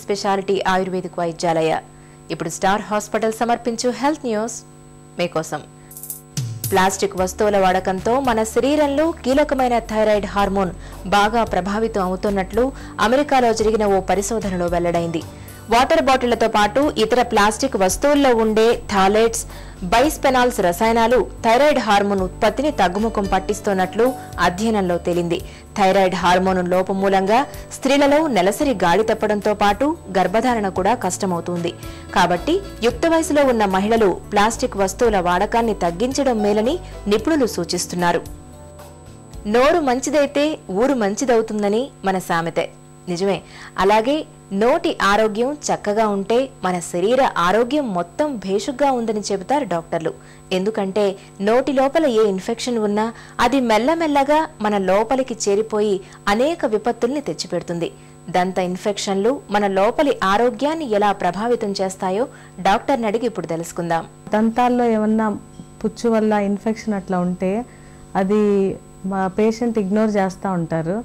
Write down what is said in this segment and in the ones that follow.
Speciality ayurvedic Vaidyalaya ఇప్పుడు star hospital సమర్పించు health news మీకోసం. ప్లాస్టిక్ వస్తువుల వాడకంతో మన శరీరంలో కీలకమైన థైరాయిడ్ హార్మోన్ బాగా ప్రభావితం అవుతున్నట్లు అమెరికాలో జరిగిన ఓ పరిశోధనలో వెల్లడైంది. వాటర్ బాటిళ్లతో పాటు ఇతర ప్లాస్టిక్ వస్తువుల్లో ఉండే థాలేట్స్, బైస్పెనాల్స్ రసాయనాలు థైరాయిడ్ హార్మోన్ ఉత్పత్తిని తగ్గుముఖం పట్టిస్తున్నట్లు అధ్యయనంలో తేలింది. థైరాయిడ్ హార్మోన్ లోపం మూలంగా స్త్రీలలో నెలసరి గాడి తప్పడంతో పాటు గర్భధారణ కూడా కష్టమవుతుంది. కాబట్టి యుక్త వయసులో ఉన్న మహిళలు ప్లాస్టిక్ వస్తువుల వాడకాన్ని తగ్గించడం మేలని నిపుణులు సూచిస్తున్నారు. నోరు మంచిదైతే ఊరు మంచిదవుతుందని మన సామెతే నిజమే. అలాగే నోటి ఆరోగ్యం చక్కగా ఉంటే మన శరీర ఆరోగ్యం మొత్తం భేషుగ్గా ఉందని చెబుతారు డాక్టర్లు. ఎందుకంటే నోటి లోపల ఏ ఇన్ఫెక్షన్ ఉన్నా అది మెల్లమెల్లగా మన లోపలికి చేరిపోయి అనేక విపత్తుల్ని తెచ్చిపెడుతుంది. దంత ఇన్ఫెక్షన్లు మన లోపలి ఆరోగ్యాన్ని ఎలా ప్రభావితం చేస్తాయో డాక్టర్ని అడిగి ఇప్పుడు తెలుసుకుందాం. దంతాల్లో ఏమన్నా పుచ్చు వల్ల ఇన్ఫెక్షన్ అట్లా ఉంటే అది మా పేషెంట్ ఇగ్నోర్ చేస్తూ ఉంటారు.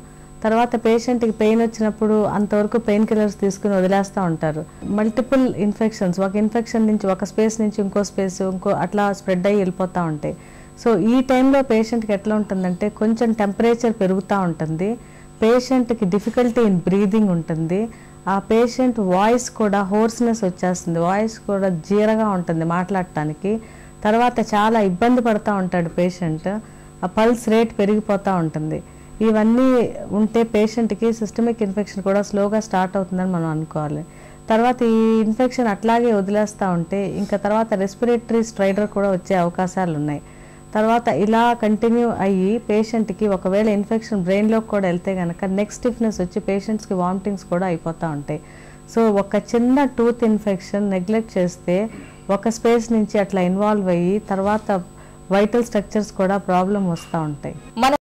తర్వాత పేషెంట్కి పెయిన్ వచ్చినప్పుడు అంతవరకు పెయిన్ కిల్లర్స్ తీసుకుని వదిలేస్తూ ఉంటారు. మల్టిపుల్ ఇన్ఫెక్షన్స్ ఒక ఇన్ఫెక్షన్ నుంచి ఒక స్పేస్ నుంచి ఇంకో స్పేస్ అట్లా స్ప్రెడ్ అయ్యి వెళ్ళిపోతూ ఉంటాయి. సో ఈ టైంలో పేషెంట్కి ఎట్లా ఉంటుందంటే కొంచెం టెంపరేచర్ పెరుగుతూ ఉంటుంది, పేషెంట్కి డిఫికల్టీ ఇన్ బ్రీదింగ్ ఉంటుంది, ఆ పేషెంట్ వాయిస్ కూడా హోర్స్నెస్ వచ్చేస్తుంది, వాయిస్ కూడా జీరగా ఉంటుంది మాట్లాడటానికి. తర్వాత చాలా ఇబ్బంది పడుతూ ఉంటాడు పేషెంట్, ఆ పల్స్ రేట్ పెరిగిపోతూ ఉంటుంది. ఇవన్నీ ఉంటే పేషెంట్కి సిస్టమిక్ ఇన్ఫెక్షన్ కూడా స్లోగా స్టార్ట్ అవుతుందని మనం అనుకోవాలి. తర్వాత ఈ ఇన్ఫెక్షన్ అట్లాగే వదిలేస్తూ ఉంటే ఇంకా తర్వాత రెస్పిరేటరీ స్ట్రైడర్ కూడా వచ్చే అవకాశాలు ఉన్నాయి. తర్వాత ఇలా కంటిన్యూ అయ్యి పేషెంట్కి ఒకవేళ ఇన్ఫెక్షన్ బ్రెయిన్లోకి కూడా వెళ్తే కనుక నెక్ స్టిఫ్నెస్ వచ్చి పేషెంట్స్కి వామిటింగ్స్ కూడా అయిపోతూ ఉంటాయి. సో ఒక చిన్న టూత్ ఇన్ఫెక్షన్ నెగ్లెక్ట్ చేస్తే ఒక స్పేస్ నుంచి అట్లా ఇన్వాల్వ్ అయ్యి తర్వాత వైటల్ స్ట్రక్చర్స్ కూడా ప్రాబ్లం వస్తూ ఉంటాయి.